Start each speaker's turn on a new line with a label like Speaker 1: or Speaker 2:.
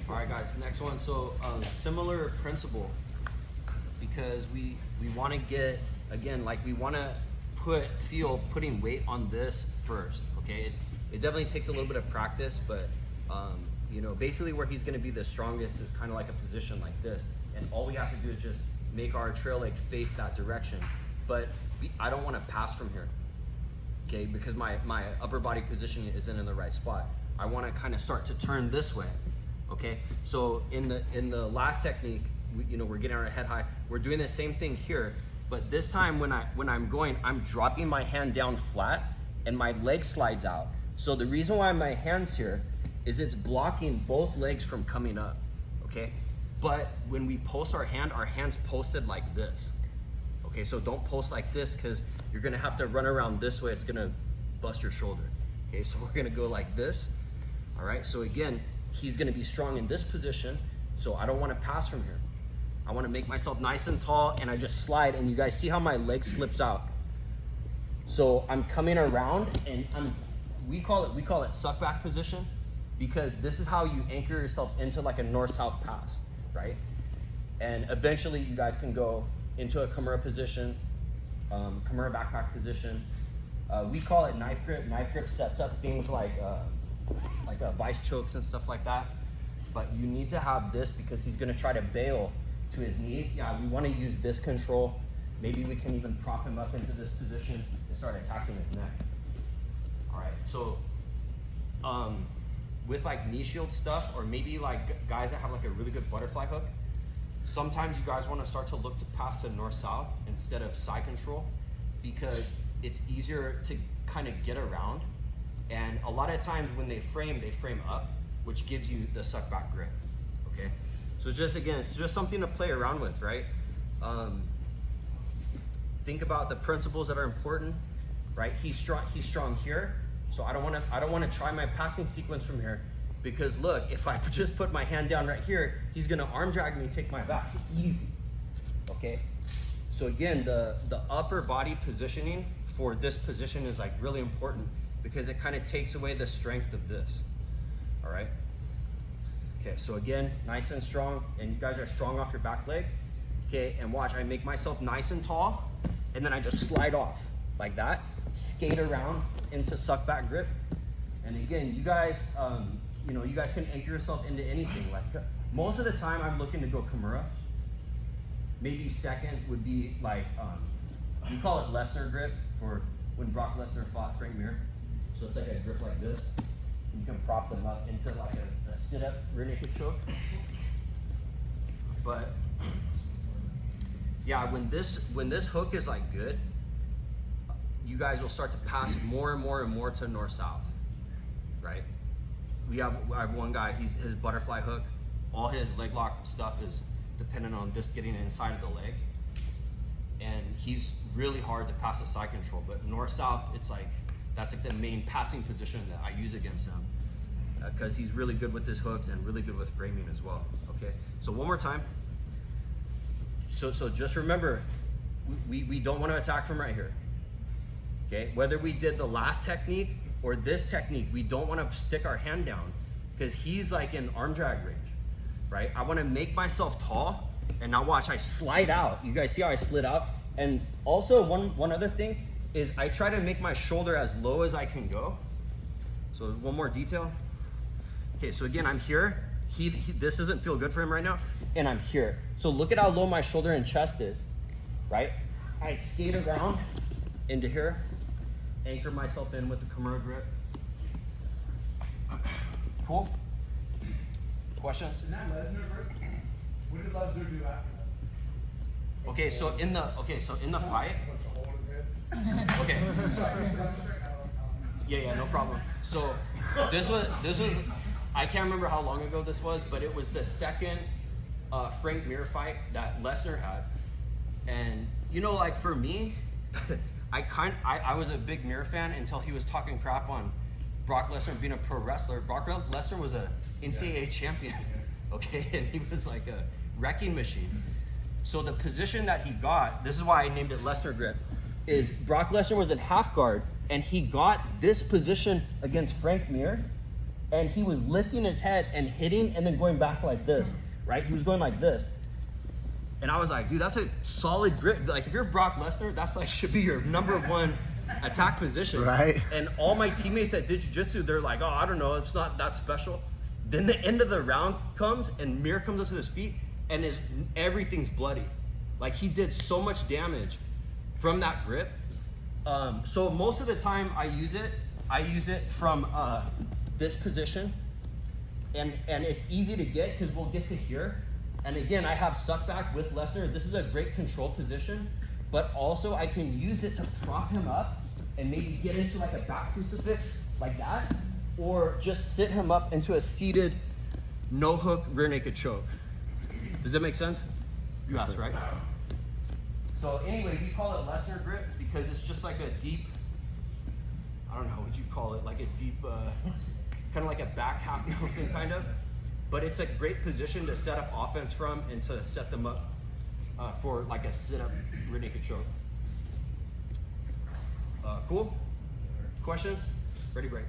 Speaker 1: All right, guys, next one. So similar principle, because we want to get, again, like we want to feel putting weight on this first, okay? It definitely takes a little bit of practice, but you know, basically where he's going to be the strongest is kind of like a position like this, and all we have to do is just make our trail leg face that direction. But I don't want to pass from here, okay? Because my upper body position isn't in the right spot. I want to kind of start to turn this way, okay? So in the last technique, we're getting our head high. We're doing the same thing here, but this time when I'm going, I'm dropping my hand down flat and my leg slides out. So the reason why my hand's here is it's blocking both legs from coming up, okay? But when we post our hand's posted like this, okay? So don't post like this, because you're gonna have to run around this way. It's gonna bust your shoulder, okay? So we're gonna go like this, all right? So again, he's gonna be strong in this position, so I don't wanna pass from here. I wanna make myself nice and tall, and I just slide, and you guys see how my leg slips out. So I'm coming around, and we call it suck back position, because this is how you anchor yourself into like a north-south pass, right? And eventually you guys can go into a Kimura position, Kimura backpack position. We call it knife grip. Knife grip sets up things like vice chokes and stuff like that. But you need to have this because he's gonna try to bail to his knees. Yeah, we wanna use this control. Maybe we can even prop him up into this position and start attacking his neck. All right, so with like knee shield stuff, or maybe like guys that have like a really good butterfly hook, sometimes you guys want to start to look to pass to north-south instead of side control, because it's easier to kind of get around. And a lot of times when they frame up, which gives you the suck back grip, okay? So just again, it's just something to play around with, right? Think about the principles that are important, right? He's strong here. So I don't want to try my passing sequence from here, because look, if I just put my hand down right here, he's gonna arm drag me and take my back, easy, okay? So again, the upper body positioning for this position is like really important, because it kind of takes away the strength of this, all right? Okay, so again, nice and strong, and you guys are strong off your back leg, okay? And watch, I make myself nice and tall, and then I just slide off like that, skate around into suck back grip. And again, you guys, you guys can anchor yourself into anything. Like most of the time, I'm looking to go Kimura. Maybe second would be like we call it Lesner grip, for when Brock Lesnar fought Frank Mir. So it's like a grip like this. You can prop them up into like a sit-up rear naked choke. But yeah, when this hook is like good, you guys will start to pass more and more and more to north-south, right? I have one guy, his butterfly hook, all his leg lock stuff is dependent on just getting inside of the leg. And he's really hard to pass a side control, but north-south, that's like the main passing position that I use against him, because he's really good with his hooks and really good with framing as well, okay? So one more time. So just remember, we don't want to attack from right here. Okay, whether we did the last technique or this technique, we don't want to stick our hand down, because he's like in arm drag range, right? I want to make myself tall, and now watch, I slide out. You guys see how I slid out? And also one other thing is I try to make my shoulder as low as I can go. So one more detail. Okay, so again, I'm here. This doesn't feel good for him right now, and I'm here. So look at how low my shoulder and chest is, right? I skate around into here, anchor myself in with the Kimura grip. Cool? Questions?
Speaker 2: In that Lesner grip, what did Lesner do after that?
Speaker 1: Okay, so in the fight. Okay. Yeah, no problem. So this was I can't remember how long ago this was, but it was the second Frank Mir fight that Lesner had. And like for me, I was a big Mir fan until he was talking crap on Brock Lesnar being a pro wrestler. Brock Lesnar was a NCAA champion, okay? And he was like a wrecking machine. So the position that he got, this is why I named it Lesnar grip, is Brock Lesnar was in half guard, and he got this position against Frank Mir, and he was lifting his head and hitting and then going back like this, right? He was going like this. And I was like, dude, that's a solid grip. Like, if you're Brock Lesnar, that's like should be your number one attack position.
Speaker 3: Right.
Speaker 1: And all my teammates that did jiu-jitsu, they're like, oh, I don't know, it's not that special. Then the end of the round comes, and Miura comes up to his feet, and everything's bloody. Like, he did so much damage from that grip. So most of the time I use it from this position, and it's easy to get because we'll get to here. And again, I have suck back with Lesner. This is a great control position, but also I can use it to prop him up and maybe get into like a back crucifix like that, or just sit him up into a seated no hook rear naked choke. Does that make sense? You asked, right? So anyway, we call it Lesner grip because it's just like a deep, I don't know what you call it, like a deep, kind of like a back half Nelson kind of. But it's a great position to set up offense from and to set them up for like a sit-up rear naked choke. Cool? Questions? Ready, break.